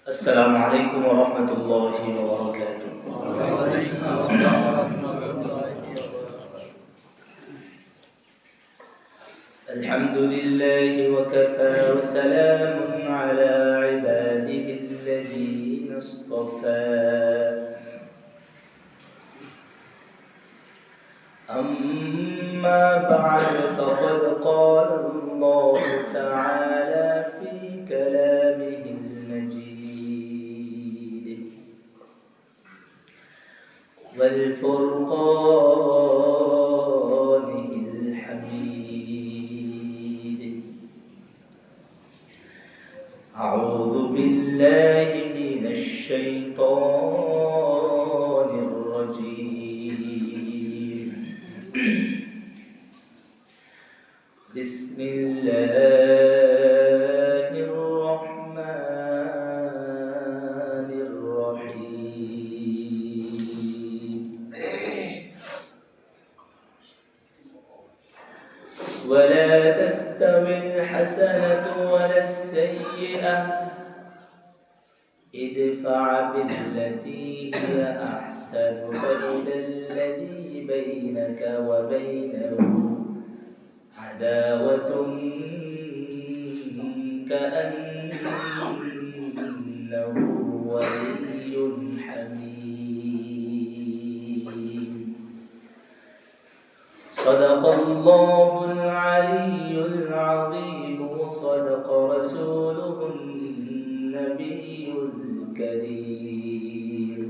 السلام عليكم ورحمة الله وبركاته. الحمد لله وكفى وسلام على عباده الذين اصطفى. أما بعد فقد قال الله تعالى في كلامه المجيد والفرقان الحميد. أعوذ بالله من الشيطان الرجيم. بسم الله الرحمن الرحيم. ولا تستوي الحسنة ولا السيئة ادفع بالتي هي أحسن فإذا الذي بينك وبينه عداوة كأنه ولي حميم. صدق الله العلي العظيم وصدق رسوله النبي الكريم،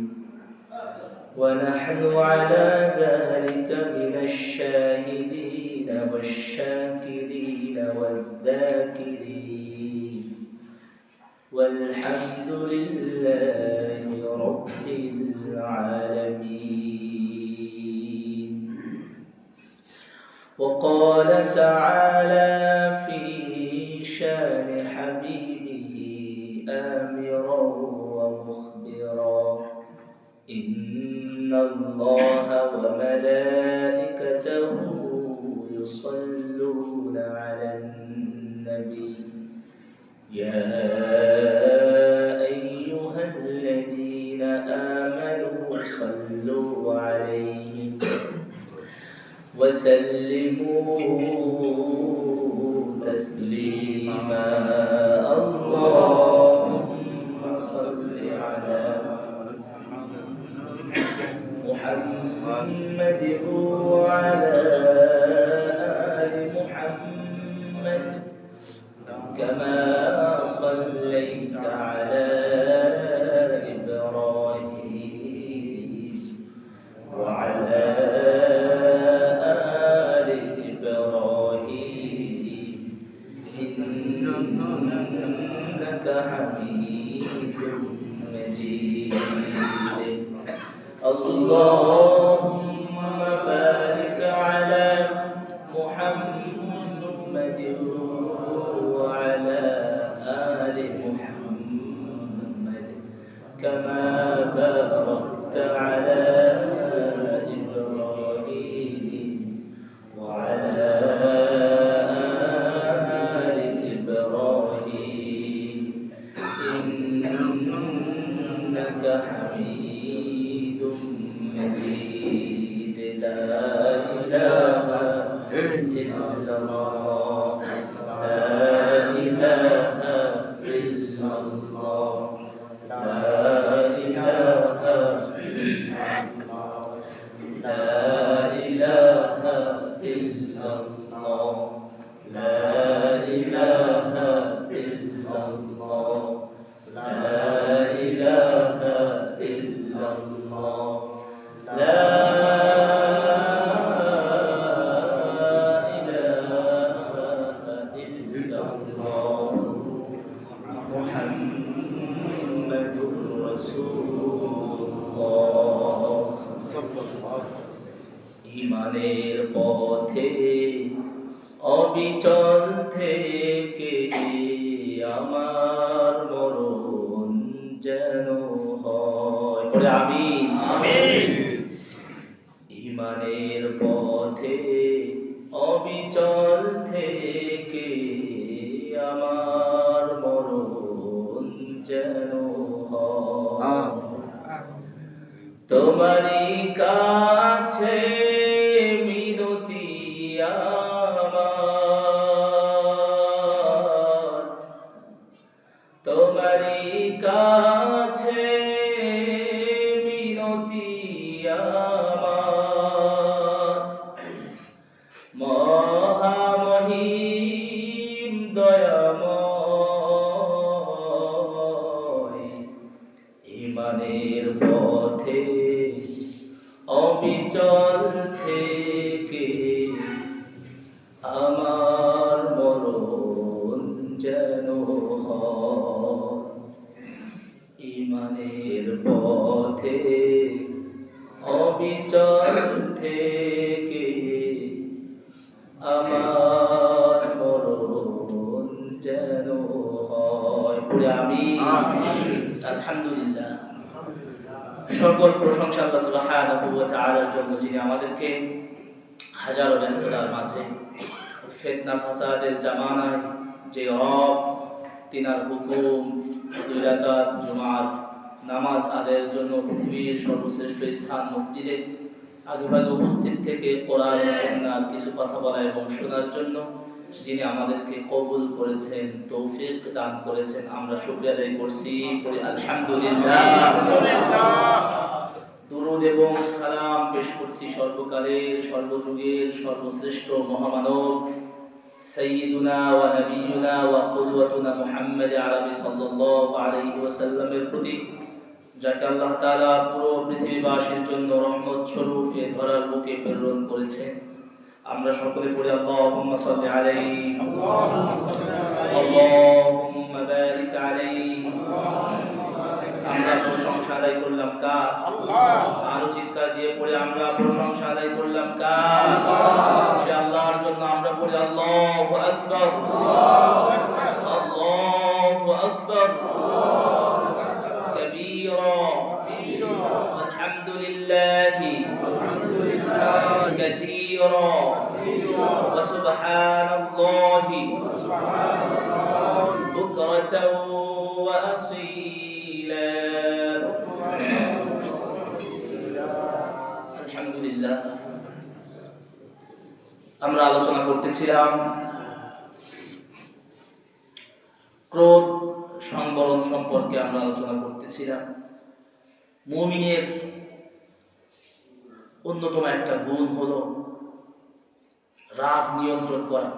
ونحن على ذلك من الشاهدين والشاكرين والذاكرين، والحمد لله رب العالمين. وقال تعالى في شان حبيبه آمرا ومخبرا: إن الله وملائكته يصلون على النبي يا أيها الذين آمنوا صلوا عليه وسلموا تسليما. اللهم صل على محمد وعلى آل محمد كما صليت على إبراهيم وعلى آل إبراهيم إنك حميد مجيد. اللهم بارك على محمد وعلى آل محمد كما باركت على إبراهيم وعلى آل إبراهيم إنك حميد مجيد. لا إله إلا الله، لا إله إلا الله، لا إله إلا الله، لا إله إلا الله، لا إله إلا الله، لا إله إلا الله، لا إله إلا الله، محمد رسول الله। ইমানের পথে অবিচল থেকে আমার মরণ যেন হয়। আমিন আমিন। ইমানের পথে অবিচল থেকে আমার মরণ যেন তোমারি কাছে মিনতি আমার, তোমারি কাছে মিনতি আমার, মহামহিম দয়াময়, ইমানের পথে অবিচল থেকে আমার মরণ যেন হয়। ইমানের পথে অবিচল থেকে আমার মরণ যেন হয়। পড়ে আমিন। আলহামদুলিল্লাহ। সকল প্রশংসা আল্লাহ সুবহানাহু ওয়া তাআলার জন্য, যিনি আমাদেরকে হাজারো ব্যস্ততার মাঝে ফিতনা ফাসাদের জামানায় যে রব তিনার হুকুম 2 রাকাত জুমার নামাজ আদায়ের জন্য পৃথিবীর সর্বশ্রেষ্ঠ স্থান মসজিদে আগেভাগে উপস্থিত থেকে কোরআন সুন্নাহর কিছু কথা বলা এবং শোনার জন্য যিনি আমাদেরকে কবুল করেছেন, তৌফিক দান করেছেন, আমরা শুকরিয়া আদায় করছি। পড়ি আলহামদুলিল্লাহ। দুরূদ এবং সালাম পেশ করছি সর্বকালের সর্বযুগের সর্বশ্রেষ্ঠ মহামানব সাইয়্যিদুনা ওয়া নাবিয়্যুনা ওয়া কুদওয়াতুনা মুহাম্মদ আরবি সাল্লাল্লাহু আলাইহি ওয়াসাল্লামের প্রতি, যাকে আল্লাহ তাআলা পুরো পৃথিবীবাসীর জন্য রহমত স্বরূপ এ ধরার বুকে প্রেরণ করেছেন। আমরা সকলে পড়ি আল্লাহুম্মা সাল্লি আলাইহি, আল্লাহুম্মা বারিক আলাইহি। আমরা প্রশংসা আদায় করলাম কার? আল্লাহ। আরো চিৎকার দিয়ে পড়ে আমরা প্রশংসা আদায় করলাম কার? আল্লাহ। সে আল্লাহর জন্য আমরা পড়ি আল্লাহু আকবার, আল্লাহু আকবার কবীরা, আলহামদুলিল্লাহি কাসীরা ওয়া সুবহানাল্লাহি বুকরাতাও ওয়া আসীলা। আলহামদুলিল্লাহ। আমরা আলোচনা করতেছিলাম ক্রোধ সংবরণ সম্পর্কে। আমরা আলোচনা করতেছিলাম মুমিনের অন্যতম একটা গুণ হলো রাগ নিয়ন্ত্রণ করা।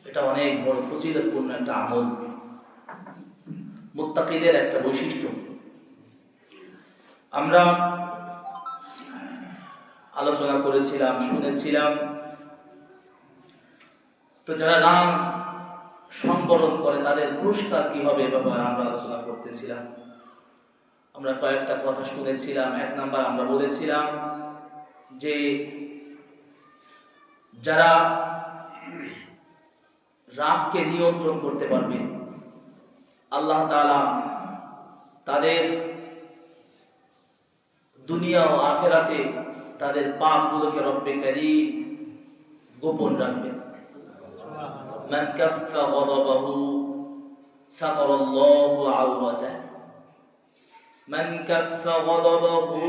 এটা অনেক বড় ফজিলতপূর্ণ একটা আমল, মুত্তাকিদের একটা বৈশিষ্ট্য। আমরা আলোচনা করেছিলাম, শুনেছিলাম। তো যারা রাগ সংবরণ করে তাদের পুরস্কার কি হবে ব্যাপারে আমরা আলোচনা করতেছিলাম। আমরা কয়েকটা কথা শুনেছিলাম। 1 নাম্বার আমরা বলেছিলাম যে যারা রাগকে নিয়ন্ত্রণ করতে পারবে আল্লাহ তাআলা তাদের দুনিয়া ও আখিরাতে তাদের পাপগুলোকে রব্বে কারীম গোপন রাখবেন। মান কাফফা গদাবাহু সাতারাল্লাহু আওরাতাহু, মান কাফফা গদাবাহু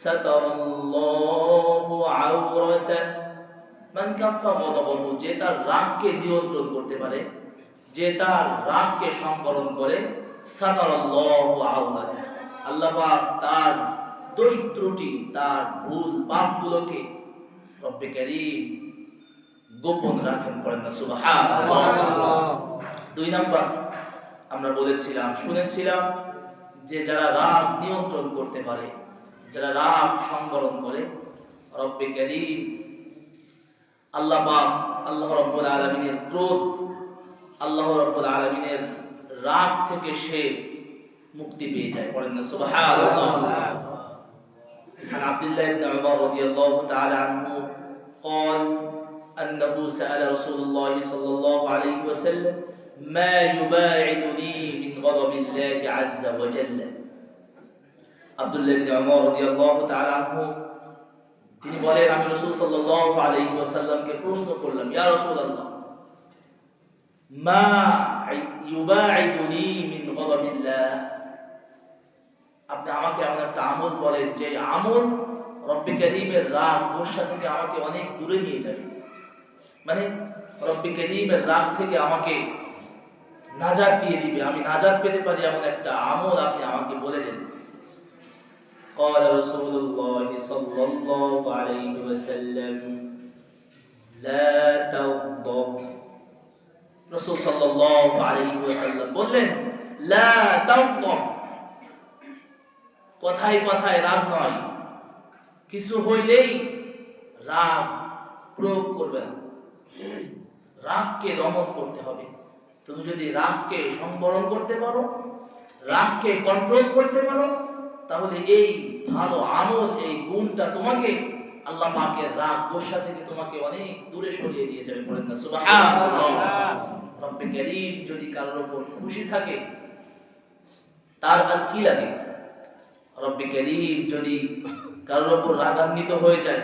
সাতারাল্লাহু আওরাতাহু। মান কাফফা গদাবাহু, যে তার রাগকে নিয়ন্ত্রণ করতে পারে, যে তার রাগকে সংবরণ করে, সাতারাল্লাহু আওরাতাহু, আল্লাহ পাক তার দোষ ত্রুটি, তার ভুল পাপগুলোকে রব্বে কারীম গোপন রাখেন। পড়েন না সুবহানাল্লাহ। 2 নাম্বার আমরা বলেছিলাম, শুনেছিলাম যে যারা রাগ নিয়ন্ত্রণ করতে পারে, যারা রাগ সংবরণ করে, রব্বে কারীম আল্লাহ পাক, আল্লাহ রাব্বুল আলামিনের ক্রোধ, আল্লাহ রাব্বুল আলামিনের রাগ থেকে সে মুক্তি পেয়ে যায়। পড়েন না সুবহানাল্লাহ। عن عبد الله بن عمر رضي الله تعالى عنه قال أنه سأل رسول الله صلى الله عليه وسلم ما يباعدني من غضب الله عز وجل। عبد الله بن عمر رضي الله تعالى عنه তিনি বলেন, আমি রাসূল সাল্লাল্লাহু আলাইহি ওয়াসাল্লামকে প্রশ্ন করলাম, ইয়া রাসূলুল্লাহ, মা ইউবাইদুনি মিন গাদাবিল্লাহ, আপনি আমাকে এমন একটা আমল বলেন যে আমল রব্বে কারীমের রাগ গোসা থেকে আমাকে অনেক দূরে নিয়ে যাবে, মানে রব্বে কারীমের রাগ থেকে আমাকে নাজাত দিয়ে দিবে, আমি নাজাত পেতে পারি এমন একটা আমল আপনি আমাকে বলে দেন। قال رسول الله صلى الله عليه وسلم لا تغضب। রাসূল সাল্লাল্লাহু আলাইহি ওয়াসাল্লাম বললেন লা তাগضب, কথায় কথায় রাগ নয়, কিছু হইলেই রাগ প্রয়োগ করবে না, রাগকে দমন করতে হবে। তুমি যদি রাগকে সংবরণ করতে পারো, রাগকে কন্ট্রোল করতে পারো, তাহলে এই ভালো আমল, এই গুণটা তোমাকে আল্লাহ পাকের রাগ গোসা থেকে তোমাকে অনেক দূরে সরিয়ে দিয়ে যাবে। বলেন না সুবহানাল্লাহ। রব্বে কারীম যদি কারোর উপর খুশি থাকে তার আর কি লাগে? রব্বে কারীম যদি কারোর উপর রাগান্বিত হয়ে যায়,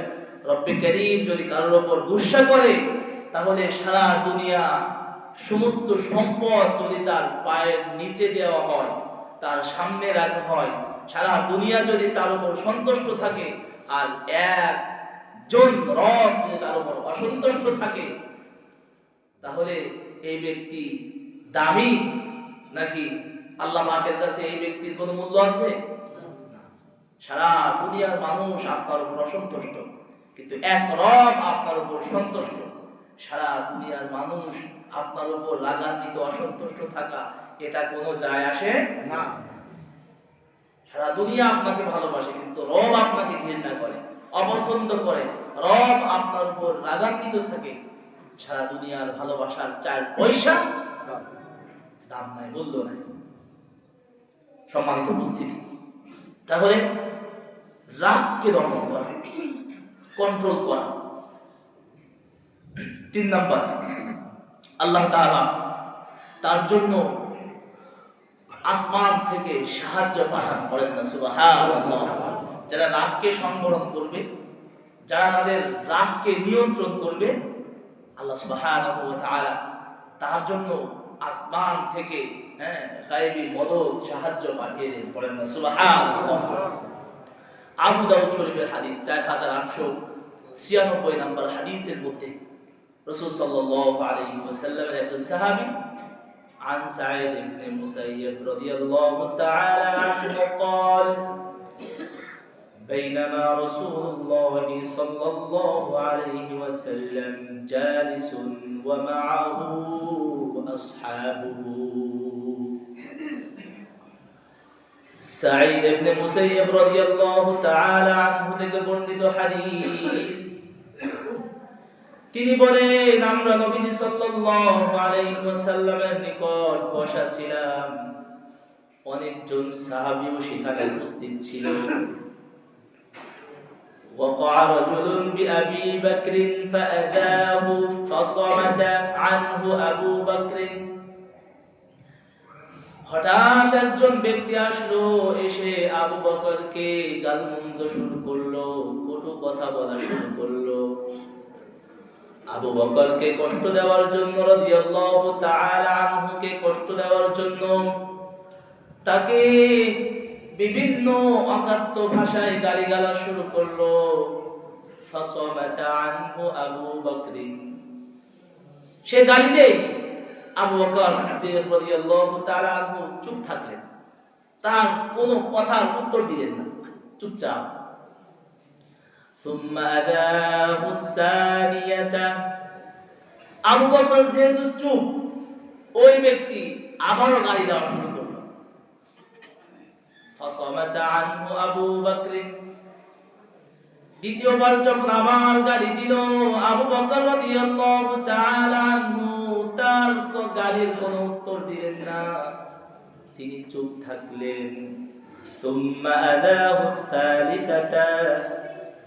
রব্বে কারীম যদি কারোর উপর গুসা করে, তাহলে সারা দুনিয়া সমস্ত সম্পদ যদি তার পায়ের নিচে দেওয়া হয়, তার সামনে রাখা হয়, সারা দুনিয়া যদি তার উপর সন্তুষ্ট থাকে, আর একজন রব যদি তার উপর অসন্তুষ্ট থাকে, তাহলে এই ব্যক্তি দামি নাকি আল্লাহ পাকের কাছে এই ব্যক্তির কোনো মূল্য আছে? সারা দুনিয়ার মানুষ আপনার উপর অসন্তুষ্ট, কিন্তু এক রব আপনার উপর সন্তুষ্ট। সারা দুনিয়ার মানুষ আপনার উপর রাগান্বিত, অসন্তুষ্ট থাকা, এটা কোনো যায় আসে না। সারা দুনিয়া আপনাকে ভালোবাসে, কিন্তু রব আপনাকে ঘৃণা করে, অপছন্দ করে, রব আপনার উপর রাগান্বিত থাকে, সারা দুনিয়ার ভালোবাসার 4 পয়সা দাম নাই, মূল্য নাই। সম্মানিত উপস্থিতি, তাহলে রাগকে দমন করা, কন্ট্রোল করা। 3 নাম্বার, আল্লাহ তাআলা তার জন্য আসমান থেকে সাহায্য পাঠান। পড়েন না সুবহানাল্লাহ। যারা রাগকে সংবরণ করবে, যারা তাদের রাগকে নিয়ন্ত্রণ করবে, আল্লাহ সুবহানাহু ওয়া তাআলা তার জন্য আসমান থেকে গায়বী মদদ, সাহায্য পাঠিয়ে দেন। পড়েন না সুবহানাল্লাহ। আবু দাউদ শরীফের হাদিস 4896 নম্বর হাদিসের মধ্যে রাসূল সাল্লাল্লাহু আলাইহি ওয়াসাল্লামের একজন সাহাবী عن سعيد بن المسيب رضي الله تعالى عنه قال بينما رسول الله صلى الله عليه وسلم جالس ومعه أصحابه। সাঈদ ইবনে মুসাইয়্যিব রাদিয়াল্লাহু তাআলা আনহু থেকে বর্ণিত হাদিস, তিনি বলেন আমরা নবীজি সাল্লাল্লাহু আলাইহি ওয়াসাল্লামের নিকট বসা ছিলাম, অনেকজন সাহাবীও সেখানে উপস্থিত ছিল। وقع رجل بأبي بكر فأذاه فصمت عنه أبو بكر। হঠাৎ একজন ব্যক্তি আসলো, এসে আবু বকরকে গালমন্দ শুরু করলো, কটু কথা বলা শুরু করলো। আবু বকরকে কষ্ট দেওয়ার জন্য, রাদিয়াল্লাহু তাআলা আনহুকে কষ্ট দেওয়ার জন্য তাকে বিভিন্ন অকাট্য ভাষায় গালিগালাজ শুরু করলো। ফাসামাতা আনহু আবু বকর, সে গালি দেয়, আবু বকর সিদ্দিক রাদিয়াল্লাহু তাআলা আনহু চুপ থাকলেন, তার কোনো কথার উত্তর দিলেন না, চুপচাপ। ثم أذاه الثانية। আবু বকর যেহেতু চুপ, ওই ব্যক্তি আবারও গালি দেওয়া শুরু করলো। فصمت عنه أبو بكر। দ্বিতীয়বার যখন আবার গালি দিল, আবু বকর রাদিয়াল্লাহু তাআলা আনহু তার গালির কোনো উত্তর দিলেন না, তিনি চুপ থাকলেন। ثم أذاه الثالثة।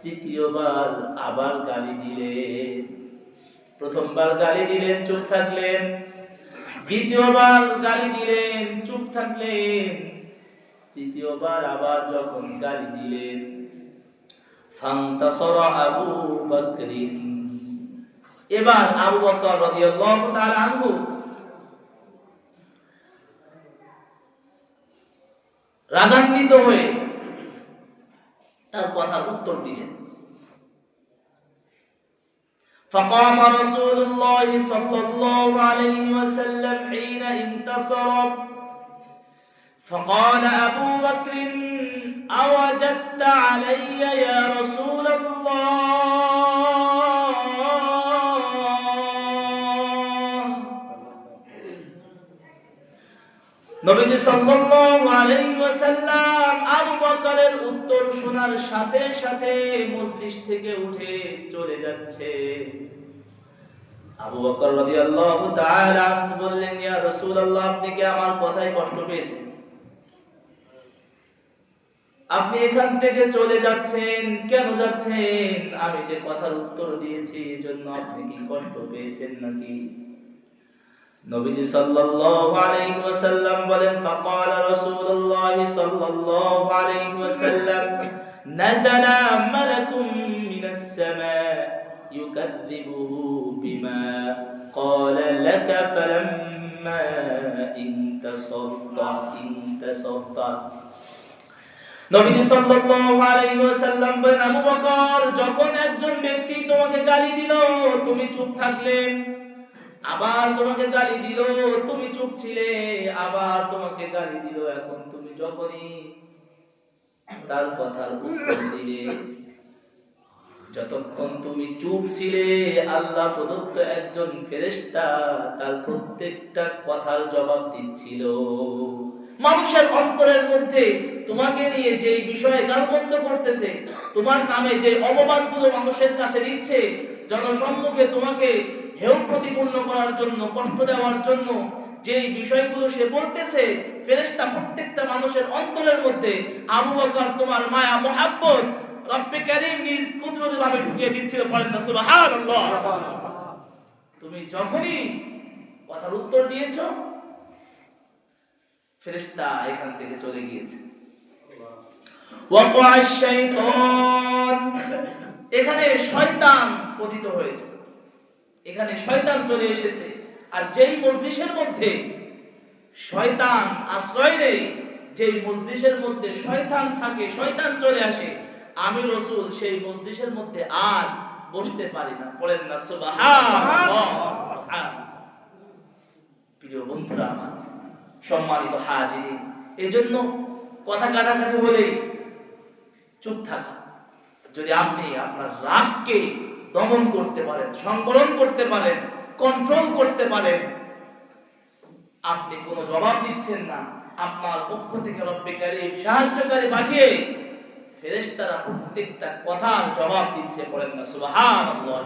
তৃতীয়বার আবার গালি দিলেন। প্রথমবার গালি দিলেন, চুপ থাকলেন। দ্বিতীয়বার গালি দিলেন, চুপ থাকলেন। তৃতীয়বার আবার যখন গালি দিলেন, ফান্তাসারা আবু বকর। এবার আবু বকর রাদিয়াল্লাহু তাআলা আনহু রাগান্বিত হয়ে তার কথার উত্তর দিলেন। فقام رسول الله صلى الله عليه وسلم حين انتصر فقال أبو بكر أوجدت علي يا رسول الله নবীজি সাল্লাল্লাহু আলাইহি ওয়াসাল্লাম আবু বকরের উত্তর শোনার সাথে সাথে মজলিস থেকে উঠে চলে যাচ্ছে। আবু বকর রাদিয়াল্লাহু তাআলা বললেন, ইয়া রাসূলুল্লাহ, আপনি কি আমার কথায় কষ্ট পেয়েছেন? আপনি এখান থেকে চলে যাচ্ছেন, কেন যাচ্ছেন? আমি যে কথার উত্তর দিয়েছি এজন্য আপনি কি কষ্ট পেয়েছেন নাকি? নবীজি সাল্লাল্লাহু আলাইহি ওয়াসাল্লাম বলেন, ফাকাল রাসূলুল্লাহ সাল্লাল্লাহু আলাইহি ওয়াসাল্লাম, নাযালা মালাকুম মিনাস সামা ইউকাযযিবুহু বিমা ক্বালা লাকা ফালাম্মা ইনতাসারতা। নবীজি সাল্লাল্লাহু আলাইহি ওয়াসাল্লাম বলেন, আবু বকর, যখন একজন ব্যক্তি তোমাকে গালি দিল তুমি চুপ থাকলে, আবার তোমাকে গালি দিল তুমি চুপ ছিলে, আবার তোমাকে গালি দিল, এখন তুমি যখনই তার কথার উত্তর দিলে, যতক্ষণ তুমি চুপ ছিলে আল্লাহ প্রদত্ত একজন ফেরেশতা তার প্রত্যেকটা কথার জবাব দিচ্ছিল। মানুষের অন্তরের মধ্যে তোমাকে নিয়ে যে বিষয়ে গালমন্দ করতেছে, তোমার নামে যে অপবাদগুলো মানুষের কাছে দিচ্ছে, জনসম্মুখে তোমাকে হেয় প্রতিপন্ন করার জন্য, কষ্ট দেওয়ার জন্য যে বিষয়গুলো সে বলতেছে, ফেরেশতা প্রত্যেকটা মানুষের অন্তরের মধ্যে আবু বকর তোমার মায়া মোহাব্বত রব্বে কারীম নিজ কুদরতিভাবে ঢুকিয়ে দিচ্ছিল। বলেন না সুবহানাল্লাহ। তুমি যখনই কথার উত্তর দিয়েছো ফেরেশতা এখান থেকে চলে গিয়েছে। ওয়াকা শাইতান, এখানে শয়তান পতিত হয়েছে, এখানে শয়তান চলে এসেছে। আর যেই মজলিসের মধ্যে শয়তান আশ্রয় নেই, যেই মজলিসের মধ্যে শয়তান থাকে, শয়তান চলে আসে, আমি রাসূল সেই মজলিসের মধ্যে আর বসতে পারি না। বলেন না সুবহানাল্লাহ। প্রিয় বন্ধুরা আমার, সম্মানিত হাজিরিন, এজন্য কথা কাটাকাটি হলেই চুপ থাকা। যদি আপনি আপনার রাগকে দমন করতে পারেন, সংবরণ করতে পারেন, কন্ট্রোল করতে পারেন, আপনি কোনো জবাব দিচ্ছেন না, আপনার পক্ষ থেকে রব্বে কারীম সাহায্যকারী পাঠিয়ে ফেরেশতারা প্রত্যেকটা কথার জবাব দিচ্ছে। বলেন না সুবহানাল্লাহ।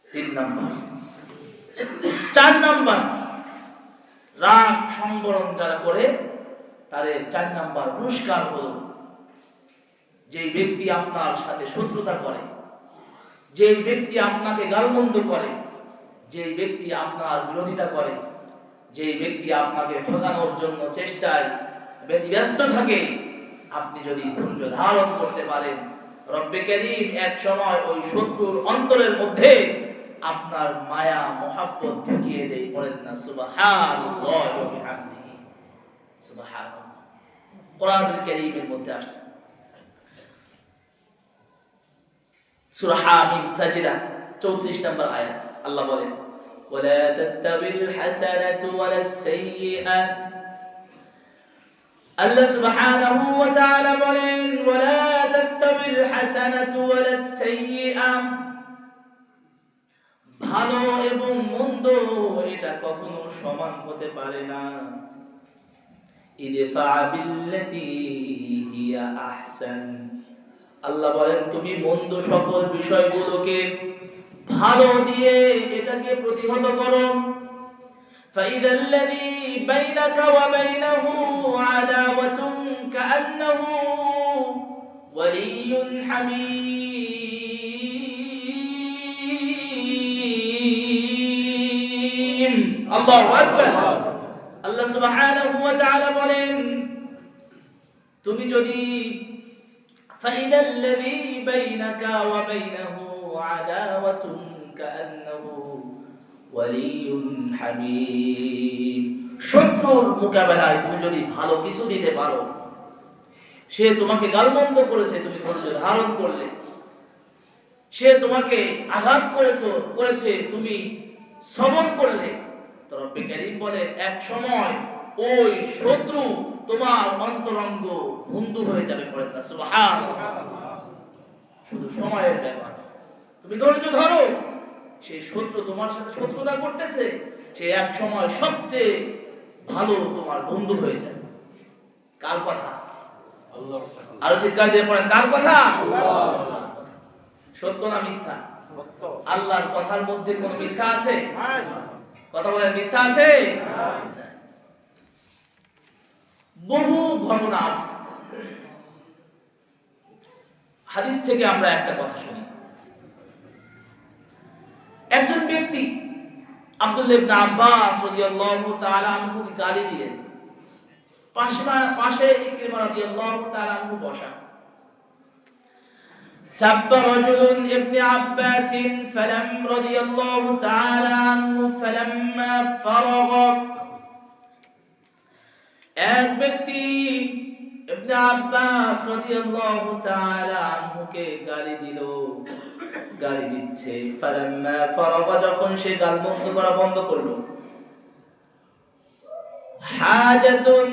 3 নাম্বার। 4 নাম্বার, রাগ সংবরণ যারা করে তাদের 4 নাম্বার পুরস্কার হলো, যেই ব্যক্তি আপনার সাথে শত্রুতা করে, যেই ব্যক্তি আপনাকে গালমন্দ করে, যেই ব্যক্তি আপনার বিরোধিতা করে, যেই ব্যক্তি আপনাকে ঠকানোর জন্য চেষ্টায় ব্যতিব্যস্ত থাকে, আপনি যদি ধৈর্য ধারণ করতে পারেন, রব্বে কারীম এক সময় ওই শত্রুর অন্তরের মধ্যে আপনার মায়া মোহাব্বত ঢুকিয়ে দেয়। পড়েন না সুবহানাল্লাহ ওয়া বিহামদিহি। সুবহানাল্লাহ কোরআনুল কারীমের মধ্যে আসছে, সূরা হামিম সাজদা 34 নম্বর আয়াত, আল্লাহ বলেন, ওয়ালা তাস্তাবিল হাসানাতু ওয়ালাস সাইয়্যিআ। আল্লাহ সুবহানাহু ওয়া তাআলা বলেন, ওয়ালা তাস্তাবিল হাসানাতু ওয়ালাস সাইয়্যিআ, ভালো এবং মন্দ এটা কখনো সমান হতে পারে না। ইদফা বিল্লাতী হিয়া আহসান, আল্লাহ বলেন তুমি মন্দ সকল বিষয়গুলোকে ভালো দিয়ে এটাকে প্রতিহত করো। ফাইদাল্লাযী বাইনাকা ওয়া বাইনাহু আদাওয়াতুন কাআন্নাহু ওয়ালিয়্যুন হামীম। আল্লাহু আকবার। আল্লাহ সুবহানাহু ওয়া তাআলা বলেন, তুমি যদি فإذا الذي بينك وبينه عداوة كأنه ولي حميم, শত্রুর মোকাবেলায় তুমি যদি ভালো কিছু দিতে পারো, সে তোমাকে গালমন্দ করেছে, তুমি ধৈর্য ধারণ করলে, সে তোমাকে আঘাত করেছে, তুমি সবর করলে, তো রব্বে কারীম বলেন এক সময় ওই শত্রু তোমার অন্তরঙ্গ বন্ধু হয়ে যাবে। পড়েন না সুবহানাল্লাহ। শুধু সময়ের ব্যাপার, তুমি ধৈর্য ধরো, সেই শত্রু তোমার সাথে শত্রুতা করতেছে, সে এক সময় সবচেয়ে ভালো তোমার বন্ধু হয়ে যাবে। কার কথা? আল্লাহর কথা। আরো চিৎকার দিয়ে পড়েন, কার কথা? আল্লাহ। সত্য না মিথ্যা? আল্লাহর কথার মধ্যে কোনো মিথ্যা আছে? কথা বলেন, মিথ্যা আছে? বহু ঘটনা আছে। হাদিস থেকে আমরা একটা কথা শুনি। একজন ব্যক্তি আব্দুল্লাহ ইবনে আব্বাস রাদিয়াল্লাহু তাআলা আনহুকে গালি দিলেন। পাশে ইকরিমা রাদিয়াল্লাহু তাআলা আনহু বসা। سب رجل ابن عباس فلم رضي الله تعالى عنه فلما فرغ এক ব্যক্তি ইবনে আব্বাস রাদিয়াল্লাহু তাআলা আনহুকে গালি দিচ্ছে। ফালাম্মা ফারাগা, যখন সে গালমন্দ করা বন্ধ করলো, হাজাতুন,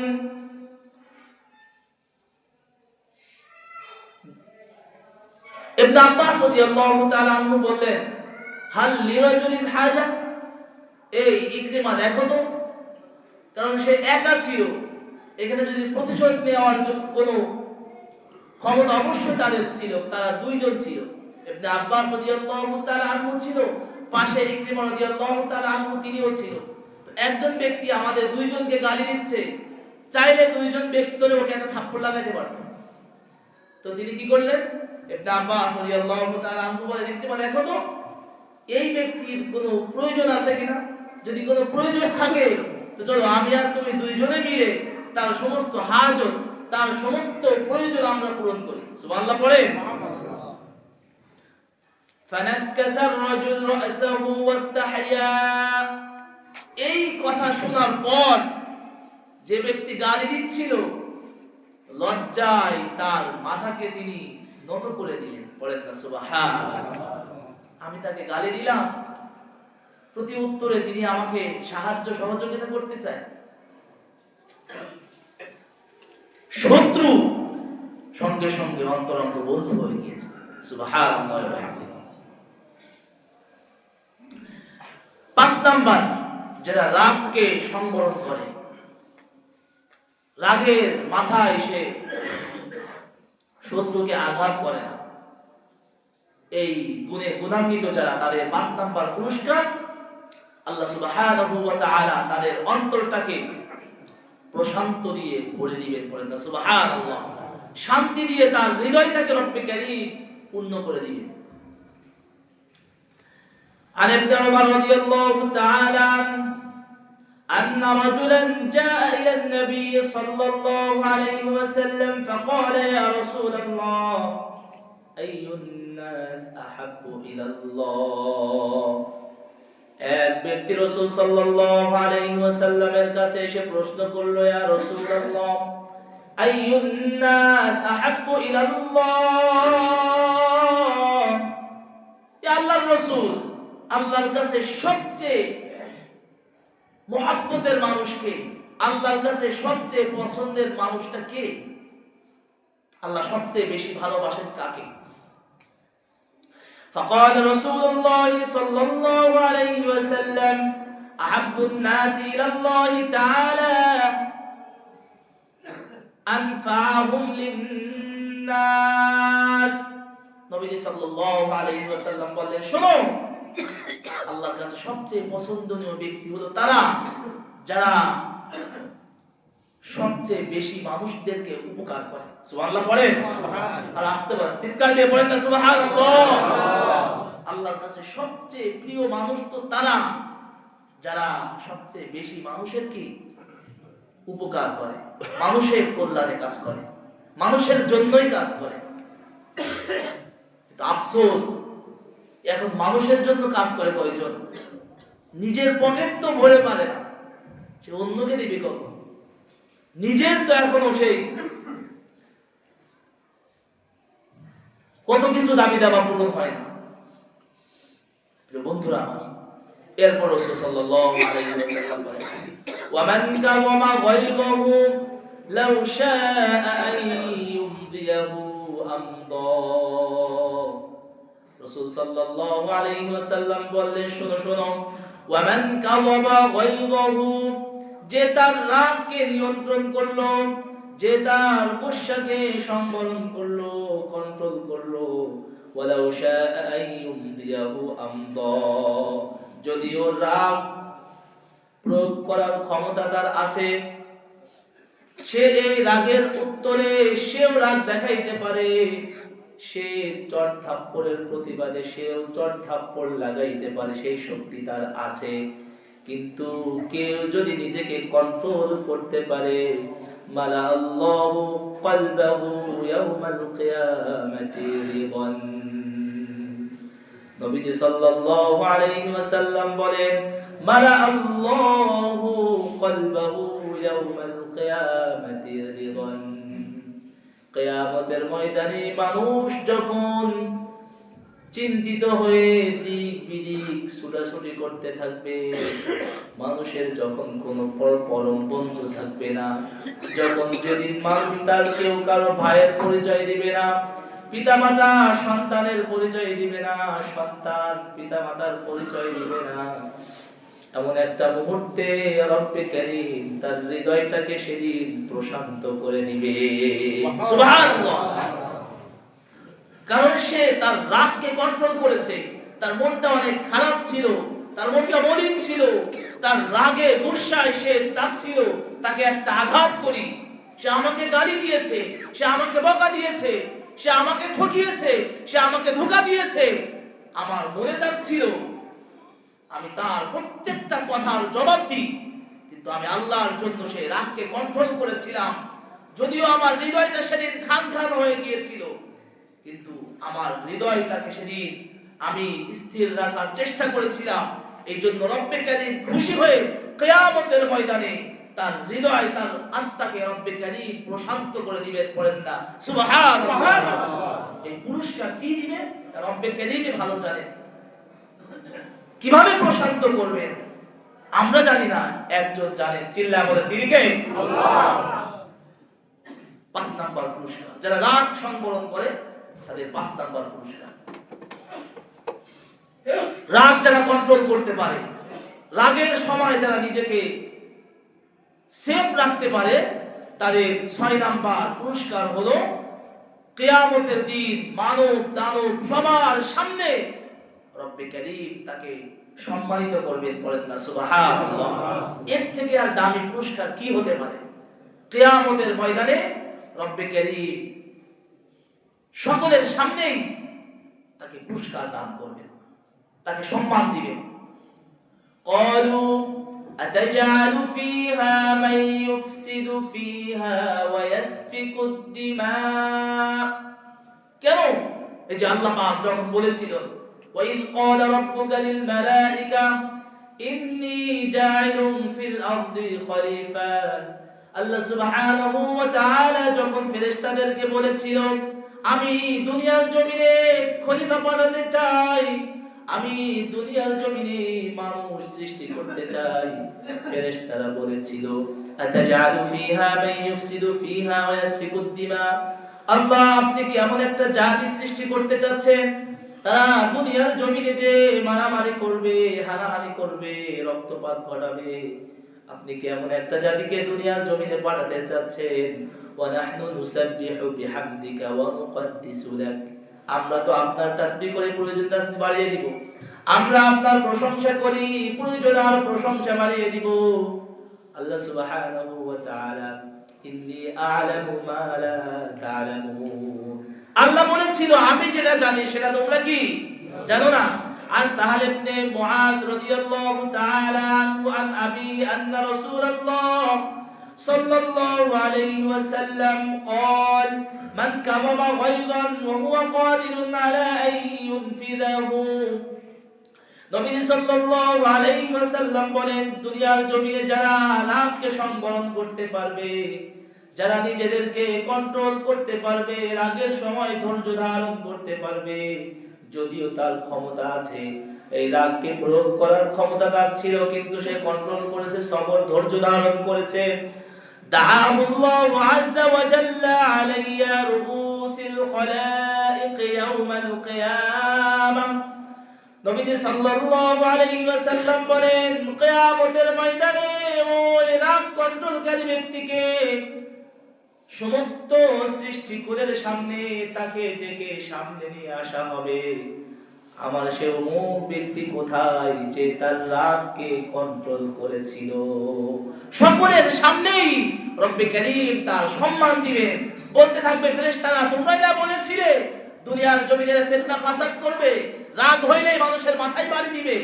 ইবনে আব্বাস রাদিয়াল্লাহু তাআলা আনহু বললেন, হাল লিরাজুলিন হাজা, এই ইকরিমা দেখো তো, কারণ সে একা ছিল, এখানে যদি প্রতিশোধ নেওয়ার কোনো ক্ষমতা অবশ্যই তাদের ছিল, তারা দুইজন ছিল। ইবনে আব্বাস রাদিয়াল্লাহু তাআলা আনহু ছিল, পাশে ইকরিমা রাদিয়াল্লাহু তাআলা আনহু তিনিও ছিল। তো একজন ব্যক্তি আমাদের দুইজনকে গালি দিচ্ছে, চাইলে দুইজন ব্যক্তির ওকে একটা থাপ্পড় লাগাতে পারত। তো তিনি কি করলেন? ইবনে আব্বাস রাদিয়াল্লাহু তাআলা আনহু বলেন, ইকরিমা দেখো তো এই ব্যক্তির কোনো প্রয়োজন আছে কিনা, যদি কোনো প্রয়োজন থাকে তো চলো আমি আর তুমি দুইজনে মিলে তার সমস্ত হাজত, তার সমস্ত প্রয়োজন আমরা পূরণ করি। সুবহানাল্লাহ পড়ে। ফানাক্কাসা আর-রাজুল রা'সাহু ওয়াস্তাহয়া, এই কথা শোনার পর যে ব্যক্তি গালি দিচ্ছিল, লজ্জায় তার মাথাকে তিনি নত করে দিলেন। পড়েন না সুবহানাল্লাহ। আমি তাকে গালি দিলাম, প্রতি উত্তরে তিনি আমাকে সাহায্য সহযোগিতা করতে চায়। শত্রু সঙ্গে সঙ্গে অন্তরঙ্গ বন্ধু হয়ে গিয়েছে। সুবহানাল্লাহ ওয়া বিহামদিহি। 5 নাম্বার, যারা রাগকে সংবরণ করে, রাগের মাথায় সে শত্রুকে আঘাত করে না, এই গুণে গুণান্বিত যারা, তাদের 5 নাম্বার পুরস্কার আল্লাহ সুবহানাহু ওয়া তাআলা তাদের অন্তরটাকে প্রশান্ত দিয়ে ভরে দিবেন। পড়েন না সুবহানাল্লাহ। শান্তি দিয়ে তার হৃদয়টাকে রব্বে কারীম পূর্ণ করে দিবেন। عن ابن عمر رضي الله تعالى عنه أن رجلا جاء إلى النبي صلى الله عليه وسلم فقال يا رسول الله أي الناس أحب إلى الله। এক ব্যক্তি রাসূল সাল্লাল্লাহু আলাইহি ওয়াসাল্লামের কাছে এসে প্রশ্ন করলো, ইয়া রাসূলুল্লাহ আইয়ুন নাস আহাব্বু ইলাল্লাহ, ইয়া আল্লাহর রাসূল, আল্লাহর কাছে সবচেয়ে মুহাব্বতের মানুষ কে? আল্লাহর কাছে সবচেয়ে পছন্দের মানুষটা কে? আল্লাহ সবচেয়ে বেশি ভালোবাসেন কাকে? فقال رسول الله صلى الله عليه وسلم أحب الناس إلى الله تعالى أنفعهم للناس। নবীজি সাল্লাল্লাহু আলাইহি ওয়াসাল্লাম বললেন, শোনো, আল্লাহর কাছে সবচেয়ে পছন্দনীয় ব্যক্তি হলো তারা যারা সবচেয়ে বেশি মানুষদেরকে উপকার করে। সুবহানাল্লাহ পড়েন, আর আসতে পারেন, চিৎকার দিয়ে পড়েন না সুবহানাল্লাহ। আল্লাহর কাছে সবচেয়ে প্রিয় মানুষ তো তারা যারা সবচেয়ে বেশি মানুষের কি উপকার করে, মানুষের কল্যাণে কাজ করে, মানুষের জন্যই কাজ করে। আফসোস, এখন মানুষের জন্য কাজ করে কয়জন? নিজের পকেট তো ভরে পারে না, সে সে অন্যকে দিবে কখন? নিজের তো এখনো সেই কত কিছু দাবি দাবা পূরণ হয় না। প্রিয় বন্ধুরা আমার, এরপর রাসূল সাল্লাল্লাহু আলাইহি ওয়াসাল্লাম বলেন, ওয়া মান কাওয়ামা গায়যাহু লাউ শাআ আন ইউমদিয়াহু আমদা। রাসূল সাল্লাল্লাহু আলাইহি ওয়াসাল্লাম বললেন, শোনো শোনো, ওয়া মান কাওয়ামা গায়যাহু, যে তার রাগকে নিয়ন্ত্রণ করলো, যে তার গুসাকে সংবরণ করলো, কন্ট্রোল করলো, ওয়ালাউ শাআ আন ইউমদিয়াহু আমদা, যদিও রাগ প্রয়োগ করার ক্ষমতা তার আছে, সে এই রাগের উত্তরে সেও রাগ দেখাইতে পারে, সে চট থাপ্পড়ের প্রতিবাদে সেও চট থাপ্পড় লাগাইতে পারে, সেই শক্তি তার আছে। কিন্তু কেউ যদি নিজেকে কন্ট্রোল করতে পারে, মালা আল্লাহু কলবাহু ইয়াউমাল কিয়ামাতি রিদান। নবীজি সাল্লাল্লাহু আলাইহি ওয়াসাল্লাম বলেন, মালা আল্লাহু কলবাহু ইয়াউমাল কিয়ামাতি রিদান। কিয়ামতের ময়দানে মানুষ যখন চিন্তিত হয়ে দিক বিদিক ছুটাছুটি করতে থাকবে, মানুষের যখন কোনো পরম বন্ধু থাকবে না, যখন যেদিন মানুষ তার কেউ কারো ভাইয়ের পরিচয় দিবে না, পিতামাতা সন্তানের পরিচয় দিবে না, সন্তান পিতামাতার পরিচয় দিবে না, এমন একটা মুহূর্তে রব্বে কারীম তার হৃদয়টাকে সেদিন প্রশান্ত করে দিবে। সুবহানাল্লাহ। কারণ সে তার রাগকে কন্ট্রোল করেছে, তার মনটা অনেক খারাপ ছিল, তার মনটা মলিন ছিল, তার রাগে গুসায় সে চাচ্ছিল তাকে একটা আঘাত করি, সে আমাকে গালি দিয়েছে, সে আমাকে বকা দিয়েছে, সে আমাকে ঠকিয়েছে, সে আমাকে ধোঁকা দিয়েছে, আমার মনে যাচ্ছিল আমি তার প্রত্যেকটা কথার জবাব দিই, কিন্তু আমি আল্লাহর জন্য সেই রাগকে কন্ট্রোল করেছিলাম। যদিও আমার হৃদয়টা সেদিন খান খান হয়ে গিয়েছিল, কিন্তু আমার হৃদয়টাকে সেদিন আমি স্থির রাখার চেষ্টা করেছিলাম। এই জন্য রব্বে কারীম খুশি হয়ে কিয়ামতের ময়দানে তার হৃদয়, তার আত্মাকে রব্বে কারীম প্রশান্ত করে দিবেন। পড়েন না সুবহানাল্লাহ। এই পুরস্কার কি দিবেন রব্বে কারীমই ভালো জানেন, কিভাবে প্রশান্ত করবেন আমরা জানি না, একজন জানেন, চিল্লায়া বলে তিনি কে? আল্লাহ। 5 নাম্বার পুরস্কার, যারা রাগ সংবরণ করে তাদের 5 নাম্বার পুরস্কার। রাগ যারা কন্ট্রোল করতে পারে, রাগের সময় যারা নিজেকে সেফ রাখতে পারে, তাদের 6 নাম্বার পুরস্কার হলো কিয়ামতের দিন মানব দানব সবার সামনে রব্বে কারীম তাকে সম্মানিত করবেন। পড়েন না সুবহানাল্লাহ। এর থেকে আর দামি পুরস্কার কি হতে পারে? কিয়ামতের ময়দানে রব্বে কারীম সকলের সামনেই তাকে পুরস্কার দান করবেন, তাকে সম্মান দিবেন। ক্বালু আতাজআলু ফীহা মান ইউফসিদু ফীহা ওয়া ইয়াসফিকুদ দিমা। কেন? এই যে আল্লাহ পাক যখন বলেছিলেন, ওয়া ইয ক্বালা রাব্বুকা লিল মালাইকা ইন্নী জাইলুন ফিল আরদি খলিফা। আল্লাহ সুবহানাহু ওয়া তাআলা যখন ফেরেশতাদেরকে বলেছিল, আমি দুনিয়ার জমিনে খলিফা বানাতে চাই, আমি দুনিয়ার জমিনে মানুষ সৃষ্টি করতে চাই, ফেরেশতারা বলেছিল, আতাজআলু ফীহা মান ইউফসিদু ফীহা ওয়া ইয়াসফিকুদ দিমা। আল্লাহ, আপনি কি এমন একটা জাতি সৃষ্টি করতে চাচ্ছেন তারা দুনিয়ার জমিনে যে মারামারি করবে, হানাহানি করবে, রক্তপাত ঘটাবে? আপনি কি এমন একটা জাতিকে দুনিয়ার জমিনে পাঠাতে চাচ্ছেন? ওয়া নাহনু নুসাব্বিহু বিহামদিকা ওয়া নুকদ্দিসু লাক। আমরা তো আপনার তাসবিহ করে প্রয়োজন তাসবিহ বাড়িয়ে দিব, আমরা আপনার প্রশংসা করি, প্রয়োজন আর প্রশংসা বাড়িয়ে দিব। আল্লাহ সুবহানাহু ওয়া তাআলা ইন্নী আ'লামু মা লা তা'লামুন, আল্লাহ বলেছিল আমি যেটা জানি সেটা তোমরা কি জানো না। عن سهل بن معاذ رضي الله تعالى عنه عن أبي أن رسول الله صلى الله عليه وسلم قال من كظم غيظا وهو قادر على أن ينفذه নবী সাল্লাল্লাহু আলাইহি ওয়াসাল্লাম বলেন, দুনিয়ার জমিনে যারা রাগকে সংবরণ করতে পারবে, যারা নিজেদেরকে কন্ট্রোল করতে পারবে, রাগের সময় ধৈর্য ধারণ করতে পারবে, যদিও তার ক্ষমতা আছে, এই রাগকে প্রয়োগ করার ক্ষমতা তার ছিল, কিন্তু সে কন্ট্রোল করেছে, সবর ধৈর্য ধারণ করেছে। দাআহুল্লাহু আযজা ওয়া জাল্লা আলাইয়া রুউসিল খলাইক ইয়াউমাল কিয়ামাহ। নবীজি সাল্লাল্লাহু আলাইহি ওয়াসাল্লাম বলেন, কিয়ামতের ময়দানে ওই রাগ কন্ট্রোলকারী ব্যক্তিকে সমস্ত সৃষ্টিকুলের সামনে তাকে ডেকে সামনে নিয়ে আসা হবে। আমার সে অমুক ব্যক্তি কোথায় যে তার রাগকে কন্ট্রোল করেছিল। সকলের সামনেই রব্বে কারীম তার সম্মান দিবেন, বলতে থাকবে, ফেরেশতারা তোমরাই না বলেছিলে দুনিয়ার জমিনে ফিতনা ফাসাদ করবে, রাগ হইলেই মানুষের মাথায় বাড়ি দিবে,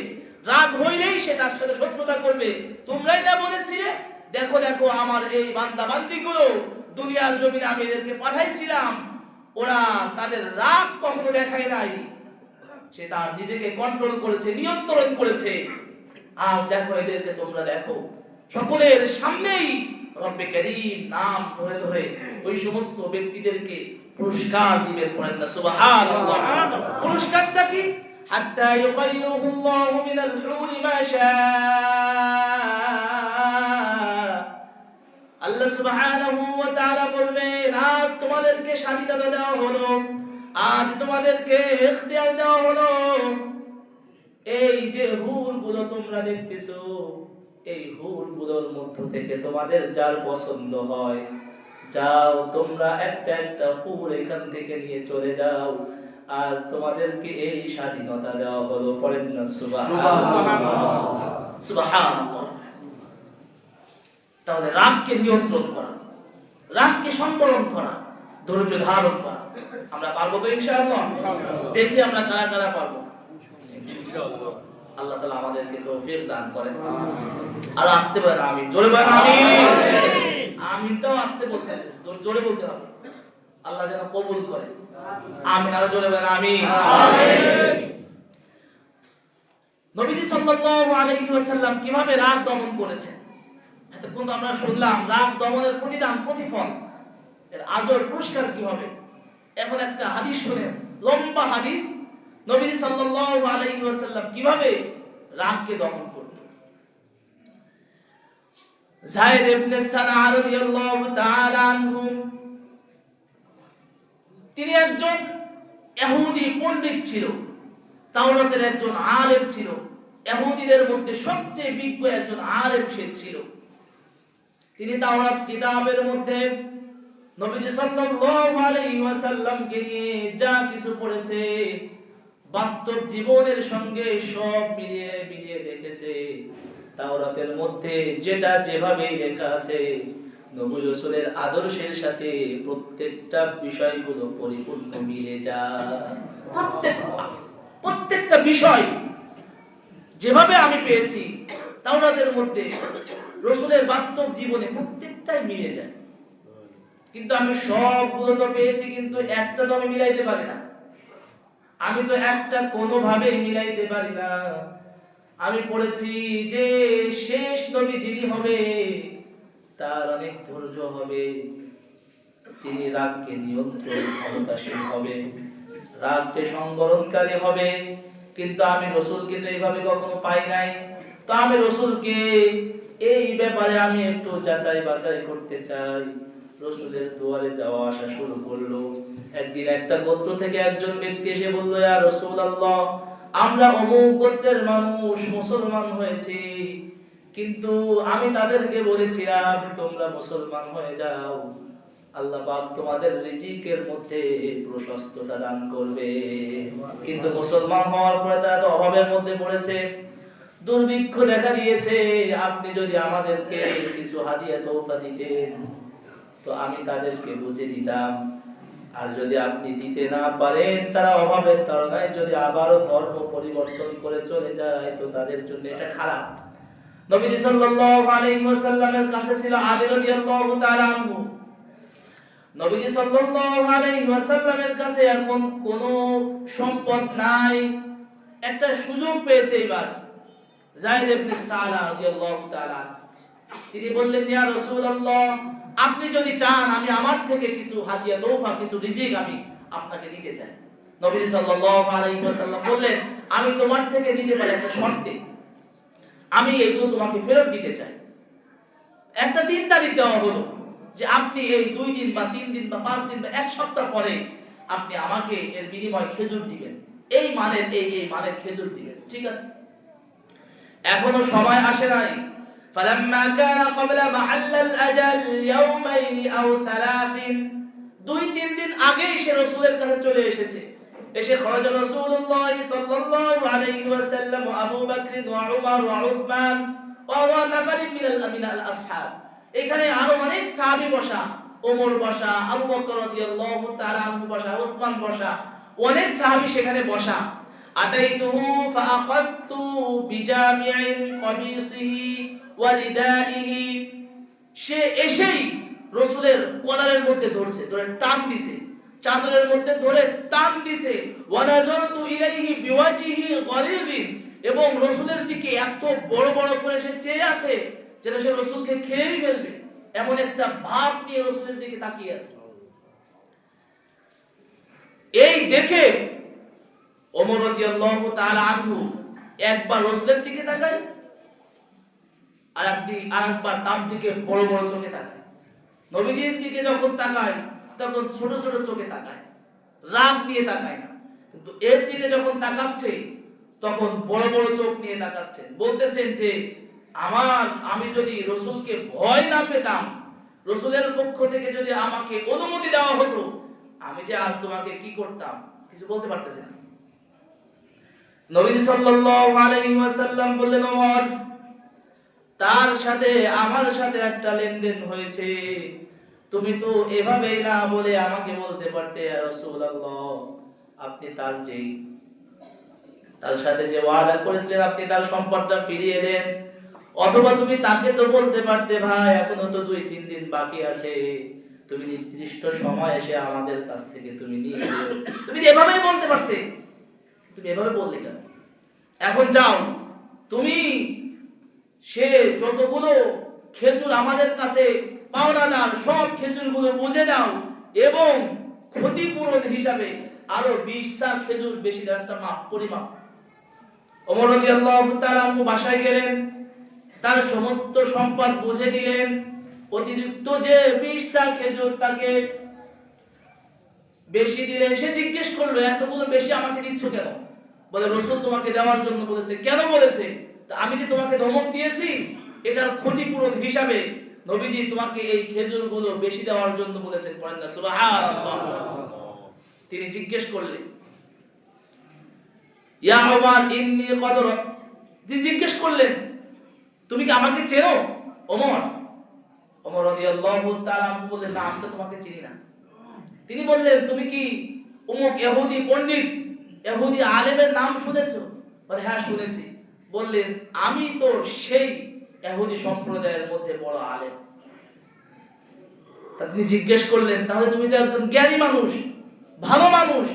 রাগ হইলেই সে তার সাথে শত্রুতা করবে, তোমরাই না বলেছিলে। দেখো দেখো আমার এই বান্দা বান্দীগুলো দুনিয়ার জমিনে আমি এদেরকে পাঠাইছিলাম, ওরা তাদের রাগ কখনো দেখায় নাই, সে তার নিজেকে কন্ট্রোল করেছে, নিয়ন্ত্রণ করেছে। আজ দেখো এদেরকে তোমরা দেখো। সকলের সামনেই রব্বে কারীম নাম ধরে ধরে ওই সমস্ত ব্যক্তিদেরকে পুরস্কার দিবেন। পড়েন না সুবহানাল্লাহ। পুরস্কারটা কি? হাত্তা ইউখাইরুহুল্লাহু মিনাল হুরি মা শাআ। আল্লাহ সুবহানাহু ওয়া তাআলা বলবেন, আজ তোমাদেরকে স্বাধীনতা দেওয়া হলো, আজ তোমাদেরকে ইখতিয়ার দেওয়া হলো, এই যে হুরগুলো তোমরা দেখতেছো, এই হুরগুলোর মধ্য থেকে তোমাদের যার পছন্দ হয়, যাও তোমরা একটা একটা হুর এখান থেকে নিয়ে চলে যাও। আজ তোমাদেরকে এই স্বাধীনতা দেওয়া হলো। পড়েন না সুবহানাল্লাহ, সুবহানাল্লাহ। তাহলে রাগকে নিয়ন্ত্রণ করা, রাগকে সংবরণ করা, ধৈর্য ধারণ করা, আমরা পারবো তো ইনশাআল্লাহ? দেখি আমরা কারা কারা পারবো ইনশাআল্লাহ। আল্লাহ তাআলা আমাদেরকে তৌফিক দান করেন। আর আসতে পারে আমি জোরে বলেন আমিন। আমিনটাও আসতে বলতে হবে, জোরে বলতে হবে, আল্লাহ যেন কবুল করে। আমিন। আর জোরে বলেন আমিন। নবীজি সাল্লাল্লাহু আলাইহি ওয়াসাল্লাম কিভাবে রাগ দমন করেছেন এতক্ষণ তো আমরা শুনলাম। রাগ দমনের প্রতিদান, প্রতিফল, এর আজর পুরস্কার কি হবে। এখন একটা হাদিস শুনেন, লম্বা হাদিস। নবীজি সাল্লাল্লাহু আলাইহি ওয়াসাল্লাম কিভাবে রাগকে দমন করতেন। যায়েদ ইবনে সানা রাদিয়াল্লাহু তাআলা আনহু, তিনি একজন ইহুদি পণ্ডিত ছিল, তাওরাতের একজন আলেম ছিল, ইহুদিদের মধ্যে সবচেয়ে বিজ্ঞ একজন আলেম সে ছিল। তিনি তাওরাত কিতাবের মধ্যে নবীজি সাল্লাল্লাহু আলাইহি ওয়াসাল্লামকে নিয়ে যা কিছু পড়েছে, বাস্তব জীবনের সঙ্গে সব মিলিয়ে মিলিয়ে দেখেছে। তাওরাতের মধ্যে যেটা যেভাবে লেখা আছে, নবী রাসূলের আদর্শের সাথে প্রত্যেকটা বিষয়গুলো পরিপূর্ণ মিলে যায়। প্রত্যেকটা বিষয় যেভাবে আমি পেয়েছি তাওরাতের মধ্যে, রাসূলের বাস্তব জীবনে প্রত্যেকটাই মিলে যায়। কিন্তু আমি সবগুলো তো পেয়েছি, কিন্তু একটা তো আমি মিলাইতে পারি না। আমি তো একটা কোনোভাবেই মিলাইতে পারি না। আমি পড়েছি যে শেষ নবী যিনি হবে তার অনেক ধৈর্য হবে, তিনি রাগকে নিয়ন্ত্রণ ক্ষমতাশীল হবে, রাগকে সংবরণকারী হবে। কিন্তু আমি রাসূলকে তো এইভাবে কখনো পাই নাই। তো আমি রাসূলকে এই ব্যাপারে আমি একটু যাচাই বাছাই করতে চাই। রাসূলের দুয়ারে যাওয়া আসা শুরু করলো। একদিন একটা গোত্র থেকে একজন ব্যক্তি এসে বলল, ইয়া রাসূলুল্লাহ, আমরা অমুক গোত্রের মানুষ মুসলমান হয়েছি, কিন্তু আমি তাদেরকে বলেছিলাম তোমরা মুসলমান হয়ে যাও, আল্লাহ পাক তোমাদের রিজিকের মধ্যে প্রশস্ততা দান করবে। কিন্তু মুসলমান হওয়ার পরে তারা তো অভাবের মধ্যে পড়েছে, দুর্ভিক্ষ দেখা দিয়েছে। আপনি যদি আমাদেরকে কিছু হাদিয়া তোফা দিতেন তো আমি তাদেরকে বুঝে দিতাম। আর যদি আপনি দিতে না পারেন, তারা অভাবের তাড়নায় যদি আবারও ধর্ম পরিবর্তন করে চলে যায়, তো তাদের জন্য এটা খারাপ। নবীজি সাল্লাল্লাহু আলাইহি ওয়াসাল্লামের কাছে ছিল আলী রাদিয়াল্লাহু তাআলা আনহু। নবীজি সাল্লাল্লাহু আলাইহি ওয়াসাল্লামের কাছে এখন কোনো সম্পদ নাই, একটা সুযোগ পেয়েছে এবার যায়েদ ইবনে সালা রাদিয়াল্লাহু তাআলা। তিনি বললেন, ইয়া রাসূলুল্লাহ, আপনি যদি চান আমি আমার থেকে কিছু হাদিয়া তোফা, কিছু রিজিক আমি আপনাকে দিতে চাই। নবী সাল্লাল্লাহু আলাইহি ওয়াসাল্লাম বললেন, আমি তোমার থেকে নিতে পারি একটা শর্তে, আমি এগুলো তোমাকে ফেরত দিতে চাই। একটা দিন তারিখ দেওয়া হলো যে আপনি এই 2 দিন বা 3 দিন বা 5 দিন বা 1 সপ্তাহ পরে আপনি আমাকে এর বিনিময়ে খেজুর দিবেন, এই মানের খেজুর দিবেন। ঠিক আছে, এখনো সময় আসে নাই। ফালাম্মা কানা ক্বাবলা মাহাল্লাল আজাল ইয়াওমাইন আও 3, 2-3 দিন আগেই সে রাসূলের কাছে চলে এসেছে। এসে খরাজ রাসূলুল্লাহ সাল্লাল্লাহু আলাইহি ওয়াসাল্লাম ওয়া আবু বকর ওয়া উমর ওয়া উসমান ওয়া নাফার মিনাল আসহাব। এখানে আরো অনেক সাহাবী বসা, ওমর বসা, আবু বকর রাদিয়াল্লাহু তাআলা আনহু বসা, উসমান বসা, অনেক সাহাবী সেখানে বসা। আতাইতুহু ফাআখাযতু বিজামি'in কমিসিহি ওয়া রিদাইহি, সে এসেই রাসূলের কলারের মধ্যে ধরছে, ধরে টান দিছে, চাদরের মধ্যে ধরে টান দিছে। ওয়া নাযারতু ইলাইহি বিওয়াজহিহি গলিযিন, এবং রাসূলের দিকে এত বড় বড় করে সে চেয়ে আছে যেন সে রাসূলকে খেয়েই ফেলবে, এমন একটা ভাব নিয়ে রাসূলের দিকে তাকিয়ে আছে। এই দেখে ওমর রাদিয়াল্লাহু তাআলা আনহু একবার রাসূলের দিকে তাকায়, আরেকবার তার দিকে বড় বড় চোখে তাকায়। নবীজির দিকে যখন তাকায় তখন ছোট ছোট চোখে তাকায়, রাগ নিয়ে তাকায় না, কিন্তু এর দিকে যখন তাকাচ্ছে তখন বড় বড় চোখ নিয়ে তাকাচ্ছে। বলতেছেন যে আমি যদি রাসূলকে ভয় না পেতাম, রাসূলের পক্ষ থেকে যদি আমাকে অনুমতি দেওয়া হতো, আমি যে আজ তোমাকে কি করতাম কিছু বলতে পারতেছি না। নবী সাল্লাল্লাহু আলাইহি ওয়াসাল্লাম বললেন, ওমর, তার সাথে আমার সাথে একটা লেনদেন হয়েছে, তুমি তো এভাবে না বলে আমাকে বলতে পারতে, ইয়া রাসূলুল্লাহ, আপনি তার সাথে যে ওয়াদা করেছিলেন আপনি তার সম্পদটা ফিরিয়ে দেন, অথবা তুমি তাকে তো বলতে পারতে, ভাই এখনো তো 2-3 দিন বাকি আছে, তুমি নির্দিষ্ট সময় এসে আমাদের কাছ থেকে তুমি নিয়ে নিও। তুমি এভাবেই বলতে পারতে, তুমি এভাবে বললে কেন? এখন যাও, তুমি সে যতগুলো খেজুর আমাদের কাছে পাওনাদার সব খেজুরগুলো বুঝে দাও এবং ক্ষতিপূরণ হিসাবে আরো 20 খেজুর বেশি দাও, একটা পরিমাপ। ওমর রাদিয়াল্লাহু তাআলা বাসায় গেলেন, তার সমস্ত সম্পদ বুঝে দিলেন, অতিরিক্ত যে 20 খেজুর তাকে বেশি দিলেন। সে জিজ্ঞেস করলো, এতগুলো বেশি আমাকে দিচ্ছ কেন? বলে, রাসূল তোমাকে দেওয়ার জন্য বলেছে। কেন বলেছে? তা আমি যে তোমাকে ধমক দিয়েছি এটার ক্ষতিপূরণ হিসাবে নবীজি তোমাকে এই খেজুরগুলো বেশি দেওয়ার জন্য বলেছেন। পড়েন না সুবহানাল্লাহ। তিনি জিজ্ঞেস করলেন, ইয়া ওমর ইন্নী কদ, তিনি জিজ্ঞেস করলেন, তুমি কি আমাকে চেনো ওমর? ওমর রাদিয়াল্লাহু তাআলা বললেন, না, আমি তো তোমাকে চিনি না। তিনি বললেন, তুমি কি অমুক ইহুদি পণ্ডিত, ইহুদি আলেমের নাম শুনেছো? বলে, হ্যাঁ শুনেছি। বললেন, আমি তো সেই ইহুদি সম্প্রদায়ের মধ্যে বড় আলেম। তিনি জিজ্ঞেস করলেন, তাহলে তুমি তো একজন জ্ঞানী মানুষ, ভালো মানুষ,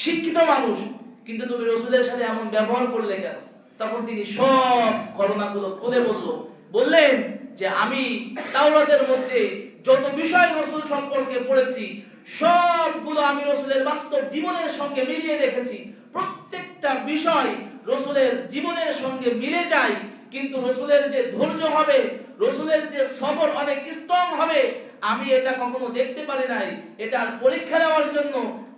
শিক্ষিত মানুষ, কিন্তু তুমি রাসূলের সাথে এমন ব্যবহার করলে কেন? তখন তিনি সব ঘটনাগুলো খুলে বললেন যে আমি তাওরাতের মধ্যে যত বিষয় রাসূল সম্পর্কে পড়েছি সবগুলো আমি রাসূলের বাস্তব জীবনের সঙ্গে মিলিয়ে দেখেছি। প্রত্যেকটা বিষয় রাসূলের জীবনের সঙ্গে মিলে যায়, কিন্তু রাসূলের যে ধৈর্য হবে, রাসূলের যে সবর অনেক স্ট্রং হবে, আমি এটা কখনো দেখতে পারি নাই। এটার পরীক্ষা নেওয়ার জন্য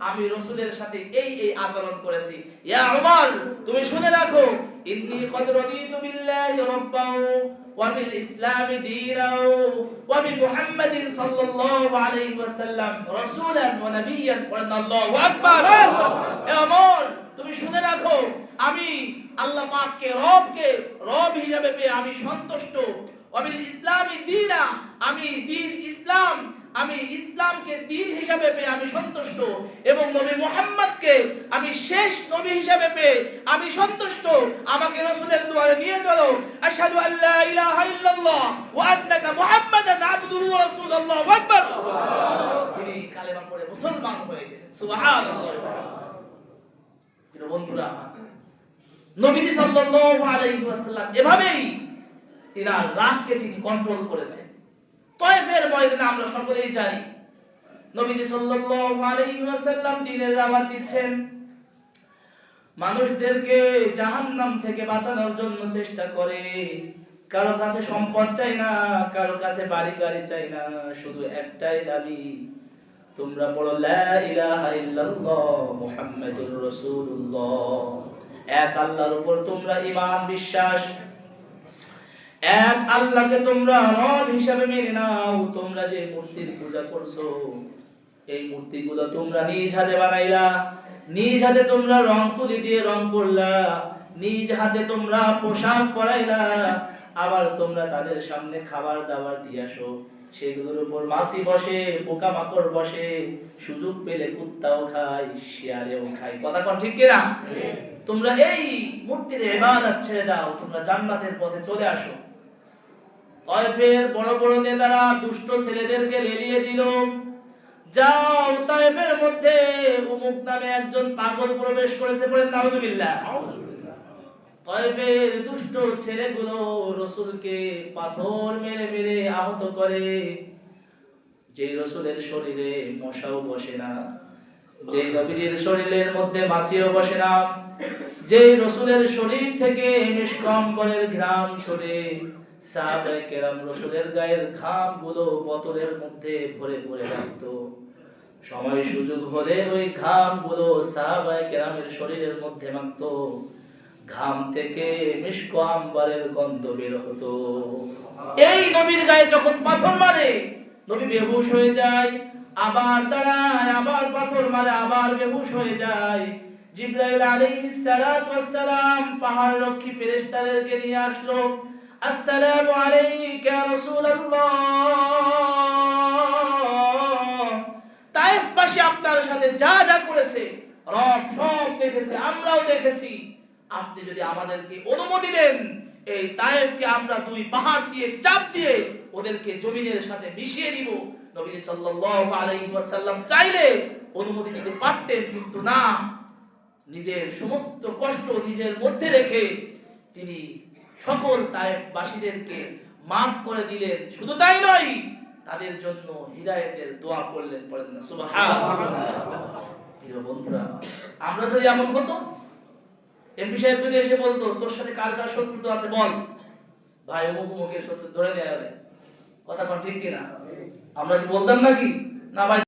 আমি রাসূলের সাথে এই আচরণ করেছি। ইয়া উমর, তুমি শুনে রাখো, ইন্নী কদ রাদিতু বিল্লাহি রাব্বাও ওয়া বিল ইসলামি দীনাও ওয়া বি মুহাম্মাদিন সাল্লাল্লাহু আলাইহি ওয়াসাল্লাম রাসূলান ওয়া নাবিয়্যান। আল্লাহু আকবার। এ উমর, তুমি শুনে রাখো, আমি আল্লাহ পাককে রব হিসেবে পেয়ে আমি সন্তুষ্ট। ওয়া বিল ইসলামি দীনা, আমি ইসলামকে দ্বীন হিসাবে পেয়ে আমি সন্তুষ্ট, এবং নবী মুহাম্মদকে আমি শেষ নবী হিসাবে পেয়ে আমি সন্তুষ্ট। আমাকে রাসূলের দুয়ারে নিয়ে চলো। আশহাদু আল্লা ইলাহা ইল্লাল্লাহ ওয়া আন্নাকা মুহাম্মাদান আবদুহু ওয়া রাসূলুহু। আল্লাহু আকবার। তিনি কালেমা পড়ে মুসলমান হয়ে গেলেন। সুবহানাল্লাহ। প্রিয় বন্ধুরা আমার, নবীজি সাল্লাল্লাহু আলাইহি ওয়াসাল্লাম এভাবেই তিনার রাগকে তিনি কন্ট্রোল করেছেন। তায়েফের ময়দানে আমরা সকলেই জানি নবীজি সাল্লাল্লাহু আলাইহি ওয়াসাল্লাম দ্বীনের দাওয়াত দিচ্ছেন, মানুষদেরকে জাহান্নাম থেকে বাঁচানোর জন্য চেষ্টা করে। কারো কাছে সম্পদ চাই না, কারো কাছে বাড়ি গাড়ি চাই না, শুধু একটাই দাবি, তোমরা বলো লা ইলাহা ইল্লাল্লাহ মুহাম্মাদুর রাসূলুল্লাহ। এক আল্লাহর উপর তোমরা ঈমান বিশ্বাস, এক আল্লাহকে তোমরা রব হিসাবে মেনে নাও। তোমরা যে মূর্তির পূজা করছো, এই মূর্তিগুলো তোমরা নিজ হাতে বানাইলা, নিজ হাতে তোমরা রং তুলি দিয়ে রং করলা, নিজ হাতে তোমরা পোশাক পরাইলা, আবার তোমরা তাদের সামনে খাবার দাবার দিয়ে আসো, সেগুলোর উপর মাছি বসে, পোকামাকড় বসে, সুযোগ পেলে কুত্তাও খায়, শিয়ালেও খায়। কথা কোন ঠিক কিনা? তোমরা এই মূর্তির ইবাদত ছেড়ে দাও, তোমরা জান্নাতের পথে চলে আসো। তায়েফের বড় বড় নেতারা দুষ্ট ছেলেদেরকে লেলিয়ে দিল, যাও তায়েফের মধ্যে উমুক নামে একজন পাগল প্রবেশ করেছে, বলেন নাউযুবিল্লাহ। তায়েফের দুষ্ট ছেলেগুলো রাসূলকে পাথর মেরে মেরে আহত করে। যে রাসূলের শরীরে মশাও বসে না, যে নবীর শরীরের মধ্যে মাছিও বসে না, যে রাসূলের শরীর থেকে মিশকাম্বরের ঘ্রাণ ছড়ে, সাহাবায়ে কেরাম রাসূলের গায়ের ঘামগুলো বোতলের মধ্যে ভরে ভরে রাখতো। সময় সুযোগ হলে ওই ঘামগুলো সাহাবায়ে কেরামের শরীরের মধ্যে মাখতো, ঘাম থেকে মিশক আম্বরের গন্ধ বের হতো। এই নবীর গায়ে যখন পাথর মারে, নবী বেহুশ হয়ে যায়, আবার দাঁড়ায়, আবার পাথর মারে, আবার বেহুশ হয়ে যায়। জিবরাইল আলাইহিস সালাতু ওয়াস সালাম পাহাড় রক্ষী ফেরেশতাদেরকে নিয়ে আসলো, আসসালামু আলাইকা ইয়া রাসূলুল্লাহ, তায়েফবাসী আপনার সাথে যা যা করেছে রব সব দেখেছে, আমরাও দেখেছি। আপনি যদি আমাদেরকে অনুমতি দেন, এই তায়েফকে আমরা দুই পাহাড় দিয়ে চাপ দিয়ে ওদেরকে জমিনের সাথে মিশিয়ে দিব। নবী সাল্লাল্লাহু আলাইহি ওয়াসাল্লাম চাইলে অনুমতি দিতে পারতেন, কিন্তু না, নিজের সমস্ত কষ্ট নিজের মধ্যে রেখে তিনি সকল তায়েফবাসীদেরকে মাফ করে দিলেন। শুধু তাই নয়, তাদের জন্য হিদায়াতের দোয়া করলেন, পড়েন না সুবহানাল্লাহ। প্রিয় বন্ধুরা, আমরা যদি এমন হতো, এমপি সাহেব যদি এসে বলতো তোর সাথে কার কার শত্রুতা আছে বল, ভাই অমুক অমুকের শত্রু ধরে নেওয়া, কথা কোন ঠিক কিনা? আমরা কি বলতাম নাকি? না ভাই